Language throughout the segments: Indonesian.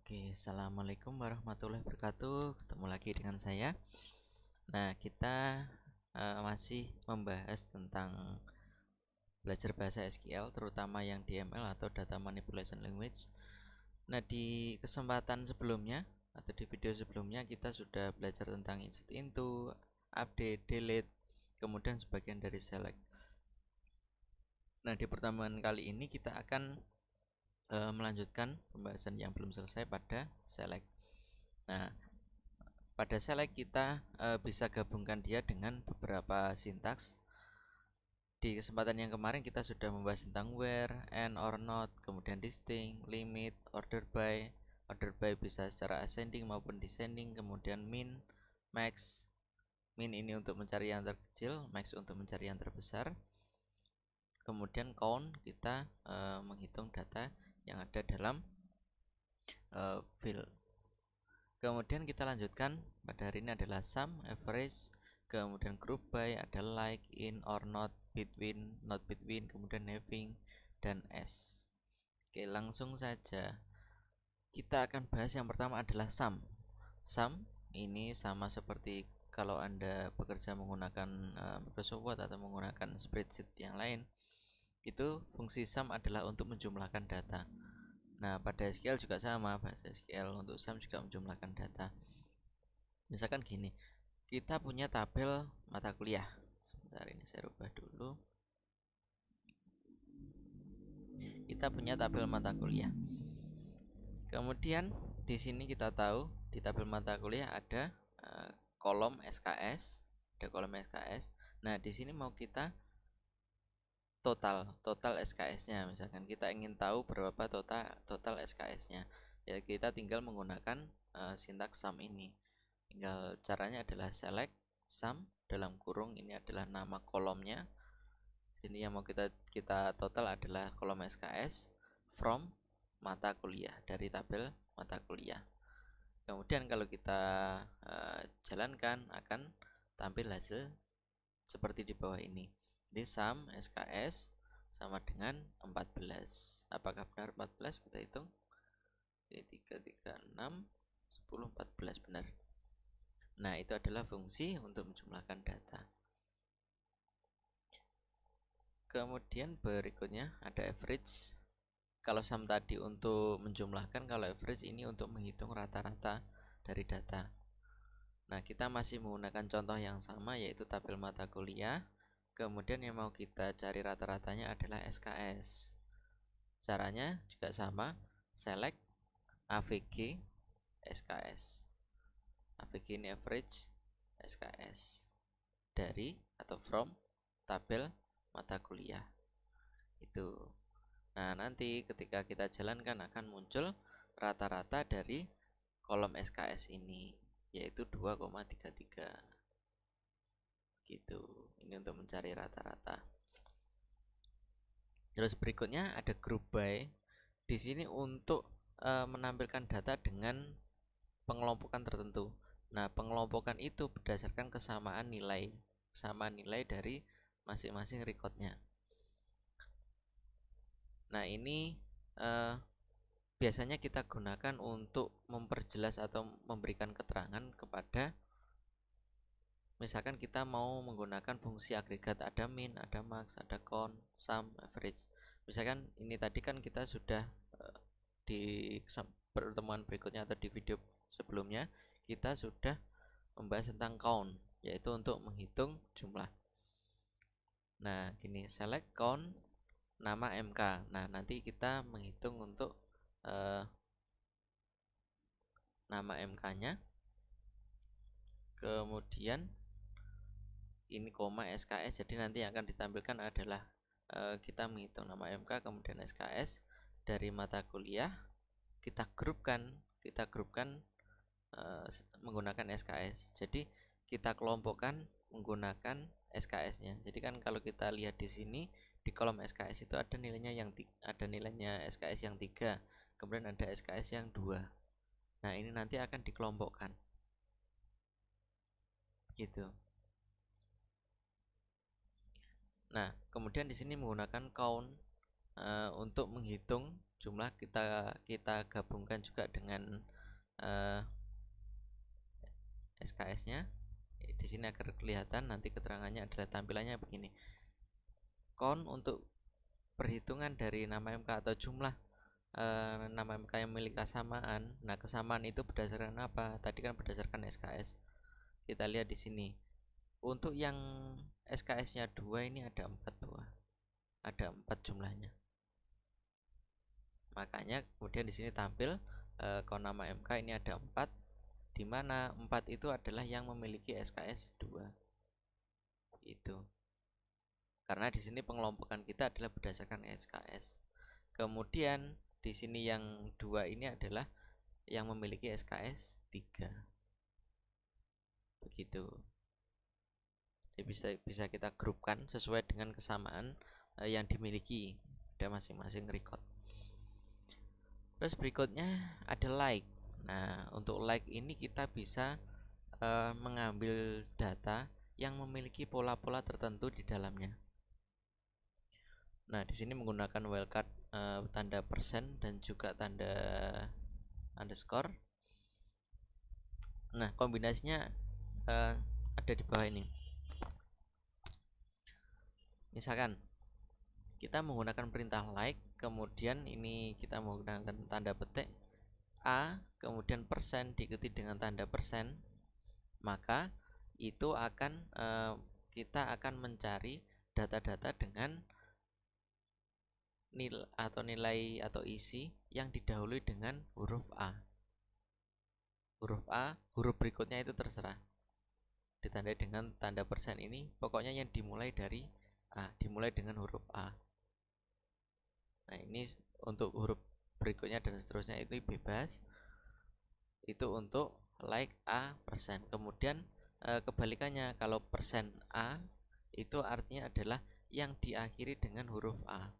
Oke, assalamualaikum warahmatullahi wabarakatuh. Ketemu lagi dengan saya. Nah, kita masih membahas tentang belajar bahasa SQL, terutama yang DML atau Data Manipulation Language. Nah, di kesempatan sebelumnya atau di video sebelumnya kita sudah belajar tentang insert into, update, delete, kemudian sebagian dari select. Nah, di pertemuan kali ini kita akan melanjutkan pembahasan yang belum selesai pada select. Nah, pada select kita bisa gabungkan dia dengan beberapa sintaks. Di kesempatan yang kemarin kita sudah membahas tentang where, and, or not, kemudian distinct, limit, order by. Order by bisa secara ascending maupun descending, kemudian min, max. Min ini untuk mencari yang terkecil, max untuk mencari yang terbesar. Kemudian count, kita menghitung data yang ada dalam field. Kemudian kita lanjutkan pada hari ini adalah sum, average, kemudian group by, ada like, in, or not, between, not between, kemudian having, dan s. Oke, langsung saja kita akan bahas yang pertama adalah sum. Sum ini sama seperti kalau Anda bekerja menggunakan Microsoft Word atau menggunakan spreadsheet yang lain, itu fungsi sum adalah untuk menjumlahkan data. Nah, pada SQL juga sama, bahasa SQL untuk sum juga menjumlahkan data. Misalkan gini, kita punya tabel mata kuliah. Sebentar, ini saya rubah dulu. Kita punya tabel mata kuliah. Kemudian di sini kita tahu di tabel mata kuliah ada kolom SKS, ada kolom SKS. Nah, di sini mau kita total SKS-nya. Misalkan kita ingin tahu berapa total SKS-nya, ya kita tinggal menggunakan sintaks sum ini. Tinggal caranya adalah select sum dalam kurung, ini adalah nama kolomnya. Ini yang mau kita total adalah kolom SKS from mata kuliah, dari tabel mata kuliah. Kemudian kalau kita jalankan akan tampil hasil seperti di bawah ini. Jadi sum SKS sama dengan 14. Apakah benar 14? Kita hitung. 3, 3, 6, 10, 14, benar. Nah, itu adalah fungsi untuk menjumlahkan data. Kemudian berikutnya ada average. Kalau sum tadi untuk menjumlahkan, kalau average ini untuk menghitung rata-rata dari data. Nah, kita masih menggunakan contoh yang sama, yaitu tabel mata kuliah. Kemudian yang mau kita cari rata-ratanya adalah SKS. Caranya juga sama, select AVG SKS. AVG ini average SKS dari atau from tabel mata kuliah. Itu. Nah, nanti ketika kita jalankan akan muncul rata-rata dari kolom SKS ini, yaitu 2,33. Gitu. Ini untuk mencari rata-rata. Terus berikutnya ada group by. Di sini untuk menampilkan data dengan pengelompokan tertentu. Nah, pengelompokan itu berdasarkan kesamaan nilai dari masing-masing recordnya. Nah, ini biasanya kita gunakan untuk memperjelas atau memberikan keterangan kepada, misalkan kita mau menggunakan fungsi agregat, ada min, ada max, ada count, sum, average. Misalkan ini tadi kan kita sudah di pertemuan berikutnya atau di video sebelumnya kita sudah membahas tentang count, yaitu untuk menghitung jumlah. Nah, gini, select count nama MK. Nah, nanti kita menghitung untuk nama MK-nya. Kemudian ini koma SKS. Jadi nanti yang akan ditampilkan adalah kita menghitung nama MK kemudian SKS dari mata kuliah. Kita grupkan menggunakan SKS. Jadi kita kelompokkan menggunakan SKS-nya. Jadi kan kalau kita lihat di sini di kolom SKS itu ada nilainya SKS yang 3, kemudian ada SKS yang 2. Nah, ini nanti akan dikelompokkan. Gitu. Nah, kemudian di sini menggunakan count untuk menghitung jumlah kita gabungkan juga dengan SKS-nya di sini agar kelihatan. Nanti keterangannya adalah tampilannya begini. Count untuk perhitungan dari nama MK atau jumlah nama MK yang memiliki kesamaan. Nah, kesamaan itu berdasarkan apa? Tadi kan berdasarkan SKS. Kita lihat di sini. Untuk yang SKS-nya 2 ini ada 4 buah. Ada 4 jumlahnya. Makanya kemudian di sini tampil count nama MK ini ada 4, di mana 4 itu adalah yang memiliki SKS 2. Itu. Karena di sini pengelompokan kita adalah berdasarkan SKS. Kemudian di sini yang 2 ini adalah yang memiliki SKS 3. Begitu. Jadi bisa kita grupkan sesuai dengan kesamaan yang dimiliki pada masing-masing record. Terus berikutnya ada like. Nah, untuk like ini kita bisa mengambil data yang memiliki pola-pola tertentu di dalamnya. Nah, di sini menggunakan wildcard tanda persen dan juga tanda underscore. Nah, kombinasinya ada di bawah ini. Misalkan kita menggunakan perintah like, kemudian ini kita menggunakan tanda petik A, kemudian persen diikuti dengan tanda persen, maka itu akan kita akan mencari data-data dengan nilai atau isi yang didahului dengan huruf A. Huruf berikutnya itu terserah, ditandai dengan tanda persen ini. Pokoknya yang dimulai dari A, dimulai dengan huruf A. Nah, ini untuk huruf berikutnya dan seterusnya itu bebas. Itu untuk like A persen. Kemudian kebalikannya, kalau persen A itu artinya adalah yang diakhiri dengan huruf A.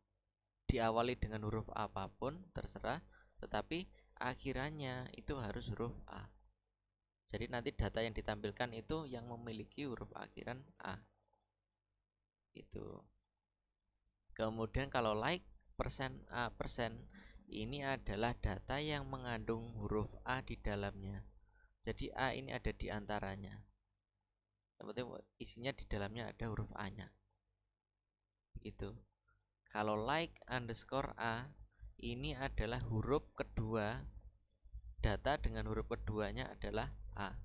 Diawali dengan huruf apapun terserah, tetapi akhirannya itu harus huruf A. Jadi nanti data yang ditampilkan itu yang memiliki huruf akhiran A. Itu. Kemudian kalau like persen A persen, ini adalah data yang mengandung huruf A di dalamnya. Jadi A ini ada di antaranya. Yang penting isinya di dalamnya ada huruf A-nya. Begitu. Kalau like underscore A, ini adalah huruf kedua. Data dengan huruf keduanya adalah A.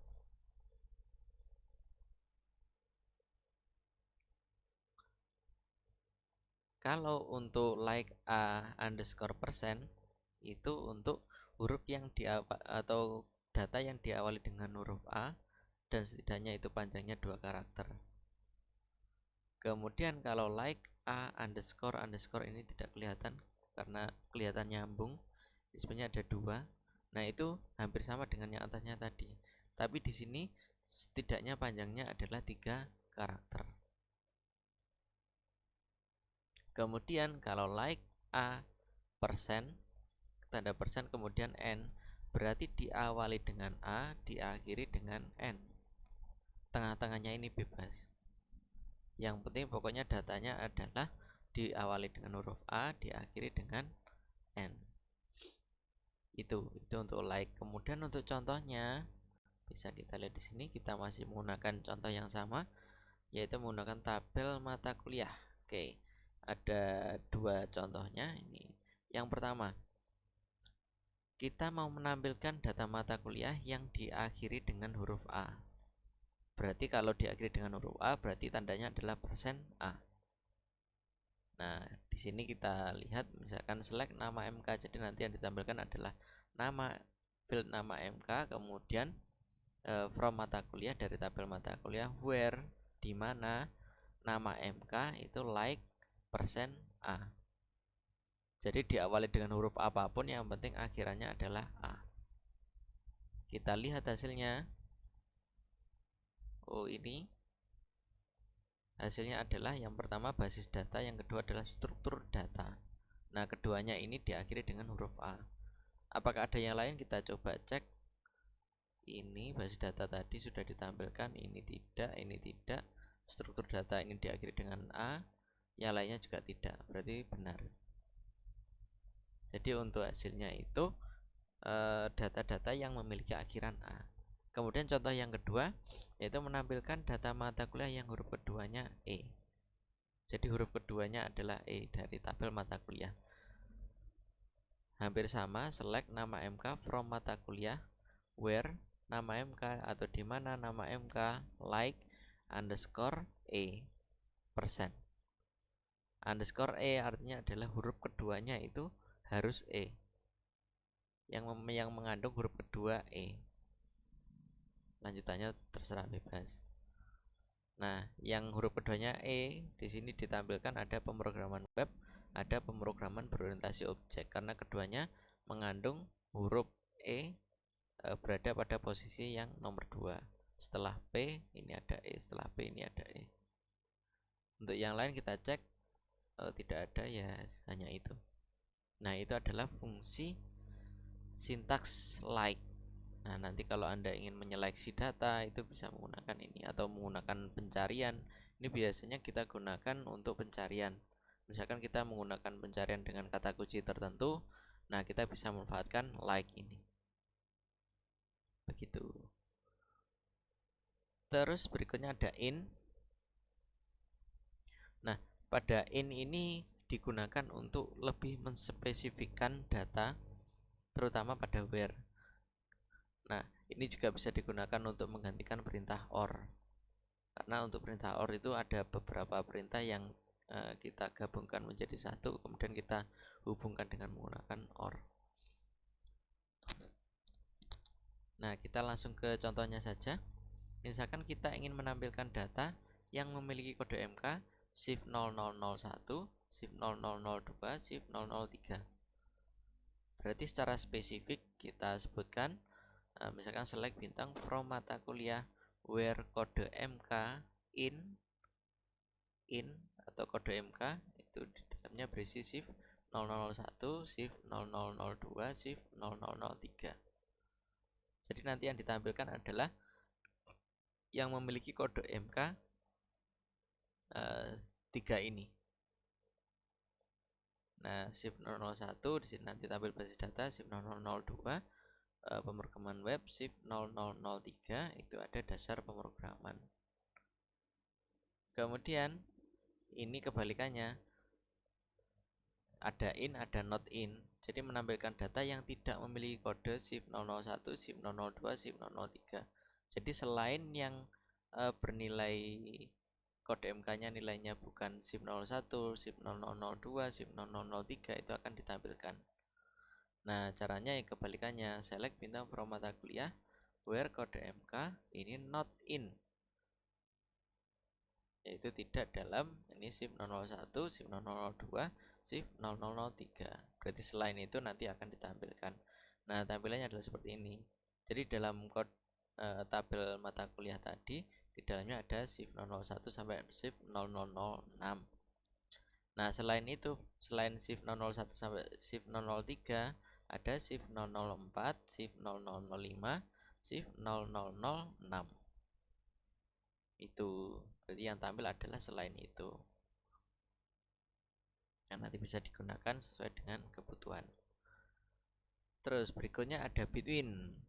Kalau untuk like A underscore persen, itu untuk huruf yang atau data yang diawali dengan huruf A dan setidaknya itu panjangnya 2 karakter. Kemudian kalau like A underscore underscore ini tidak kelihatan karena kelihatan nyambung, sebenarnya ada 2. Nah, itu hampir sama dengan yang atasnya tadi. Tapi di sini setidaknya panjangnya adalah 3 karakter. Kemudian kalau like A persen, tanda persen kemudian N, berarti diawali dengan A, diakhiri dengan N. Tengah-tengahnya ini bebas. Yang penting pokoknya datanya adalah diawali dengan huruf A, diakhiri dengan N. Itu untuk like. Kemudian untuk contohnya bisa kita lihat di sini, kita masih menggunakan contoh yang sama, yaitu menggunakan tabel mata kuliah. Oke, ada 2 contohnya ini. Yang pertama, kita mau menampilkan data mata kuliah yang diakhiri dengan huruf A. Berarti kalau diakhiri dengan huruf A, berarti tandanya adalah persen A. Nah, di sini kita lihat misalkan select nama MK. Jadi nanti yang ditampilkan adalah nama field nama MK, kemudian from mata kuliah, dari tabel mata kuliah, where, di mana nama MK itu like persen A. Jadi diawali dengan huruf apapun, yang penting akhirannya adalah A. Kita lihat hasilnya. Oh, ini hasilnya adalah yang pertama basis data, yang kedua adalah struktur data. Nah, keduanya ini diakhiri dengan huruf A. Apakah ada yang lain? Kita coba cek. Ini basis data tadi sudah ditampilkan, ini tidak. Struktur data ini diakhiri dengan A, yang lainnya juga tidak. Berarti benar. Jadi untuk hasilnya itu data-data yang memiliki akhiran A. Kemudian contoh yang kedua yaitu menampilkan data mata kuliah yang huruf keduanya E. Jadi huruf keduanya adalah E dari tabel mata kuliah. Hampir sama, select nama MK from mata kuliah, where nama MK atau di mana nama MK, like underscore E persen. Underscore E artinya adalah huruf keduanya itu harus E. Yang mengandung huruf kedua E. Lanjutannya terserah bebas. Nah, yang huruf keduanya E di sini ditampilkan ada pemrograman web, ada pemrograman berorientasi objek karena keduanya mengandung huruf E berada pada posisi yang nomor 2. Setelah P ini ada E, setelah P ini ada E. Untuk yang lain kita cek tidak ada, ya hanya itu. Nah, itu adalah fungsi sintaks like. Nah, nanti kalau Anda ingin menyeleksi data itu bisa menggunakan ini atau menggunakan pencarian. Ini biasanya kita gunakan untuk pencarian. Misalkan kita menggunakan pencarian dengan kata kunci tertentu, nah kita bisa memanfaatkan like ini. Begitu. Terus berikutnya ada in. Nah, pada in ini digunakan untuk lebih menspesifikkan data, terutama pada where. Nah, ini juga bisa digunakan untuk menggantikan perintah or. Karena untuk perintah or itu ada beberapa perintah yang kita gabungkan menjadi satu, kemudian kita hubungkan dengan menggunakan or. Nah, kita langsung ke contohnya saja. Misalkan kita ingin menampilkan data yang memiliki kode MK shift 0001, shift 0002, shift 003. Berarti secara spesifik kita sebutkan misalkan select bintang from mata kuliah where kode MK in atau kode MK itu di dalamnya berisi shift 0001, shift 0002, shift 0003. Jadi nanti yang ditampilkan adalah yang memiliki kode MK 3 ini. Nah, shift 001 di sini nanti tampil basis data, shift 0002 pemrograman web, shift 0003 itu ada dasar pemrograman. Kemudian ini kebalikannya, ada in, ada not in. Jadi menampilkan data yang tidak memiliki kode shift 001, shift 002, shift 003. Jadi selain yang bernilai kode MK-nya nilainya bukan shift 01, shift 0002, shift 0003 itu akan ditampilkan. Nah, caranya yang kebalikannya, select bintang from mata kuliah where kode MK ini not in, yaitu tidak dalam ini shift 001, shift 002, shift 0003. Berarti selain itu nanti akan ditampilkan. Nah, tampilannya adalah seperti ini. Jadi dalam tabel mata kuliah tadi di dalamnya ada shift 001 sampai shift 0006. Nah, selain itu, selain shift 001 sampai shift 003 ada shift 004, shift 0005, shift 0006. Itu berarti yang tampil adalah selain itu, yang nanti bisa digunakan sesuai dengan kebutuhan. Terus berikutnya ada between.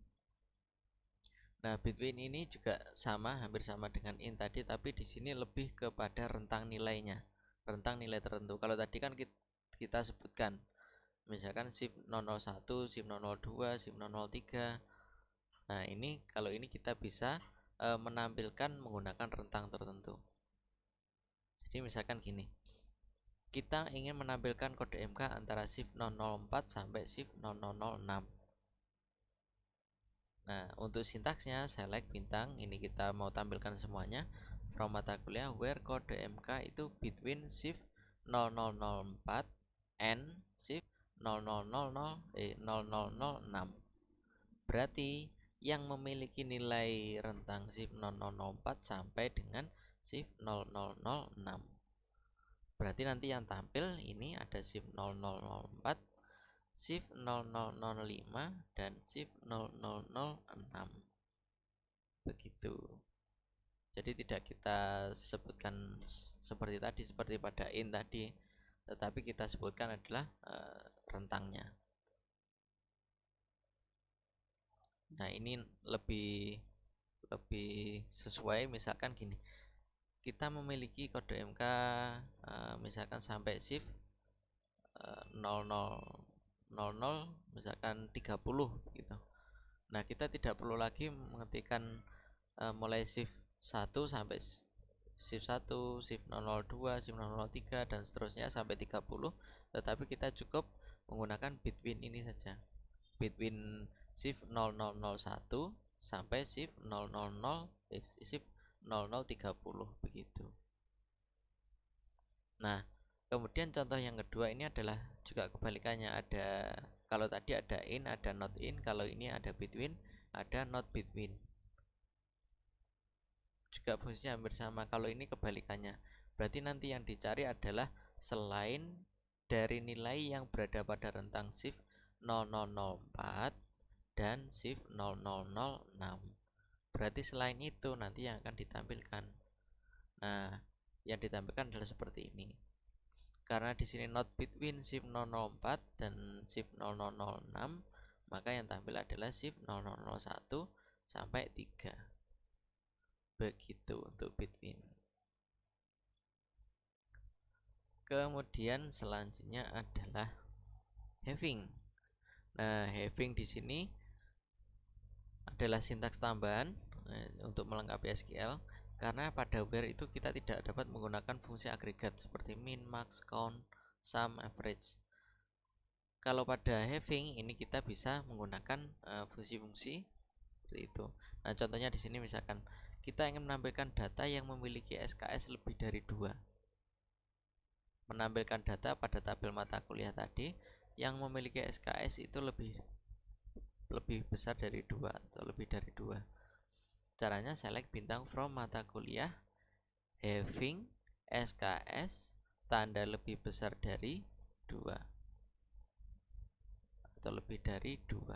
Nah, between ini juga sama, hampir sama dengan in tadi, tapi di sini lebih kepada rentang nilainya, rentang nilai tertentu. Kalau tadi kan kita sebutkan misalkan shift 001, shift 002, shift 003. Nah, ini kalau ini kita bisa menampilkan menggunakan rentang tertentu. Jadi misalkan gini, kita ingin menampilkan kode MK antara shift 004 sampai shift 0006. Nah, untuk sintaksnya select bintang, ini kita mau tampilkan semuanya from mata kuliah where kode MK itu between shift 0004 and shift 0006. Berarti yang memiliki nilai rentang shift 0004 sampai dengan shift 0006. Berarti nanti yang tampil ini ada shift 0004, shift 0005 dan shift 0006. Begitu. Jadi tidak kita sebutkan seperti tadi, seperti pada in tadi. tetapi kita sebutkan adalah rentangnya. Nah, ini lebih sesuai, misalkan gini, kita memiliki kode MK misalkan sampai shift 0000 misalkan 30 gitu. Nah, kita tidak perlu lagi mengetikkan mulai shift 1 sampai shift 1, shift 002, shift 003 dan seterusnya sampai 30, tetapi kita cukup menggunakan between ini saja. Between shift 0001 sampai shift 0030 begitu. Nah, kemudian contoh yang kedua ini adalah juga kebalikannya, ada kalau tadi ada in, ada not in, kalau ini ada between, ada not between. Juga fungsinya hampir sama. Kalau ini kebalikannya, berarti nanti yang dicari adalah selain dari nilai yang berada pada rentang shift 0004 dan shift 0006. Berarti selain itu nanti yang akan ditampilkan. Nah, yang ditampilkan adalah seperti ini. Karena di sini not between shift 004 dan shift 0006, maka yang tampil adalah shift 0001 sampai 3. Begitu untuk between. Kemudian selanjutnya adalah having. Nah, having di sini adalah sintaks tambahan untuk melengkapi SQL, karena pada where itu kita tidak dapat menggunakan fungsi agregat seperti min, max, count, sum, average. Kalau pada having ini kita bisa menggunakan fungsi-fungsi seperti itu. Nah, contohnya di sini misalkan kita ingin menampilkan data yang memiliki SKS lebih dari 2. Menampilkan data pada tabel mata kuliah tadi yang memiliki SKS itu lebih besar dari 2 atau lebih dari 2. Caranya select bintang from mata kuliah having SKS tanda lebih besar dari 2 atau lebih dari 2.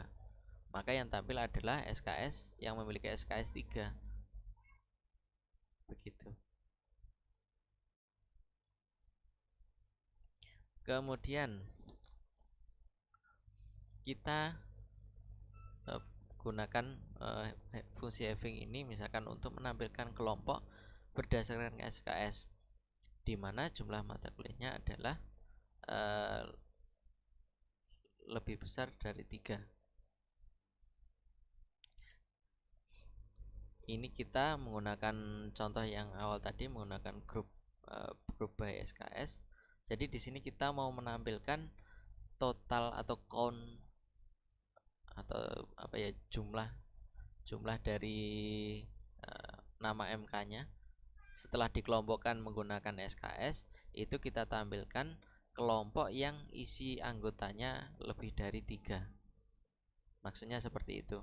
Maka yang tampil adalah SKS yang memiliki SKS 3. Begitu. Kemudian kita gunakan fungsi having ini misalkan untuk menampilkan kelompok berdasarkan SKS, di mana jumlah mata kuliahnya adalah lebih besar dari 3. Ini kita menggunakan contoh yang awal tadi, menggunakan grup by SKS. Jadi di sini kita mau menampilkan total atau count atau jumlah dari nama MK-nya setelah dikelompokkan menggunakan SKS, itu kita tampilkan kelompok yang isi anggotanya lebih dari 3. Maksudnya seperti itu.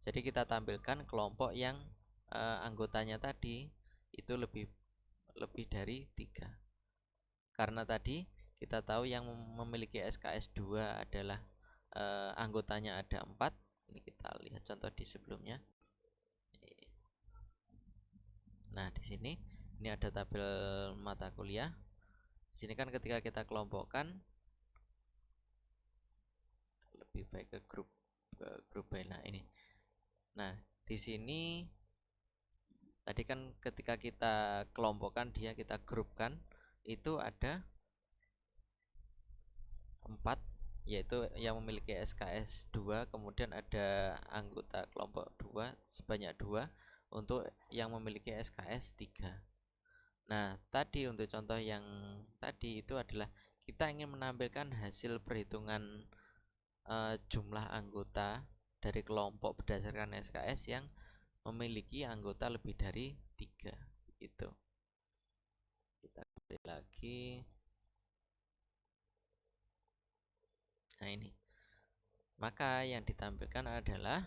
Jadi kita tampilkan kelompok yang anggotanya tadi itu lebih dari 3. Karena tadi kita tahu yang memiliki SKS 2 adalah anggotanya ada 4. Ini kita lihat contoh di sebelumnya. Nah, di sini ini ada tabel mata kuliah. Di sini kan ketika kita kelompokkan, lebih baik ke grup by. Nah, ini. Nah, di sini tadi kan ketika kita kelompokkan dia, kita grupkan, itu ada 4, yaitu yang memiliki SKS 2, kemudian ada anggota kelompok 2 sebanyak 2 untuk yang memiliki SKS 3. Nah, tadi untuk contoh yang tadi itu adalah kita ingin menampilkan hasil perhitungan jumlah anggota dari kelompok berdasarkan SKS yang memiliki anggota lebih dari 3 gitu. Kita kembali lagi. Nah, ini. Maka yang ditampilkan adalah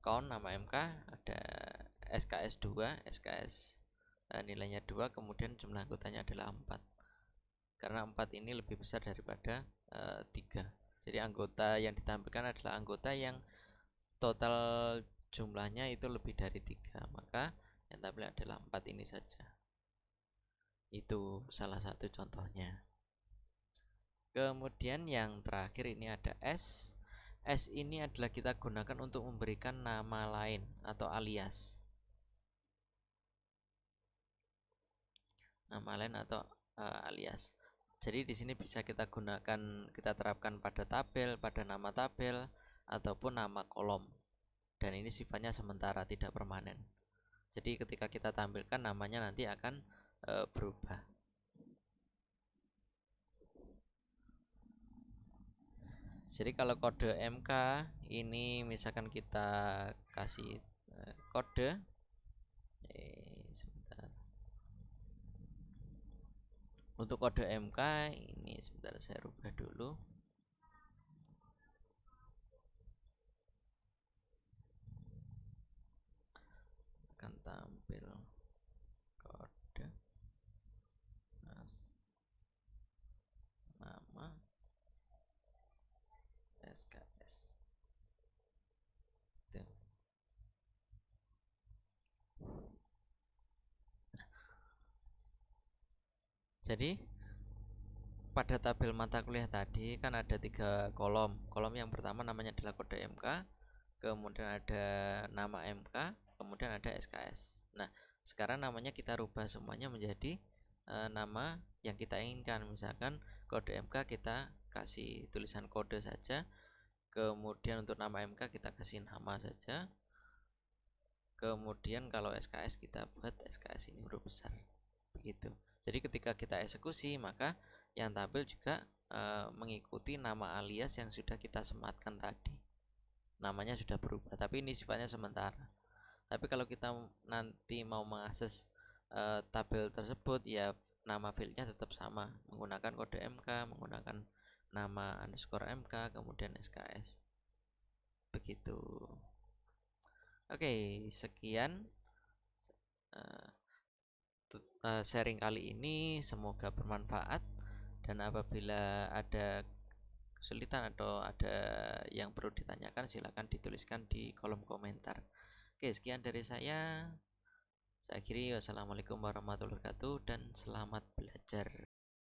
count nama MK, ada SKS 2, SKS nilainya 2, kemudian jumlah anggotanya adalah 4. Karena 4 ini lebih besar daripada 3. Jadi anggota yang ditampilkan adalah anggota yang total jumlahnya itu lebih dari 3. Maka yang tampil adalah 4 ini saja. Itu salah satu contohnya. Kemudian yang terakhir ini ada S. S ini adalah kita gunakan untuk memberikan nama lain atau alias. Nama lain atau alias. Jadi di sini bisa kita gunakan, kita terapkan pada tabel, pada nama tabel ataupun nama kolom. Dan ini sifatnya sementara, tidak permanen. Jadi ketika kita tampilkan namanya nanti akan berubah. Jadi kalau kode MK ini misalkan kita kasih kode sebentar. Untuk kode MK ini sebentar saya rubah dulu. Akan tampil kode nama SKS. Tuh. Jadi pada tabel mata kuliah tadi kan ada 3 kolom. Kolom yang pertama namanya adalah kode MK, kemudian ada nama MK, kemudian ada SKS. Nah, sekarang namanya kita rubah semuanya menjadi nama yang kita inginkan. Misalkan kode MK kita kasih tulisan kode saja, kemudian untuk nama MK kita kasih nama saja, kemudian kalau SKS kita buat SKS ini huruf besar, begitu. Jadi ketika kita eksekusi maka yang tampil juga mengikuti nama alias yang sudah kita sematkan tadi. Namanya sudah berubah, tapi ini sifatnya sementara. Tapi kalau kita nanti mau mengakses tabel tersebut, ya nama filenya tetap sama, menggunakan kode MK, menggunakan nama underscore MK, kemudian SKS. Begitu. Oke, sekian sharing kali ini, semoga bermanfaat. Dan apabila ada kesulitan atau ada yang perlu ditanyakan, silakan dituliskan di kolom komentar. Oke, sekian dari saya. Saya akhiri, wassalamualaikum warahmatullahi wabarakatuh dan selamat belajar.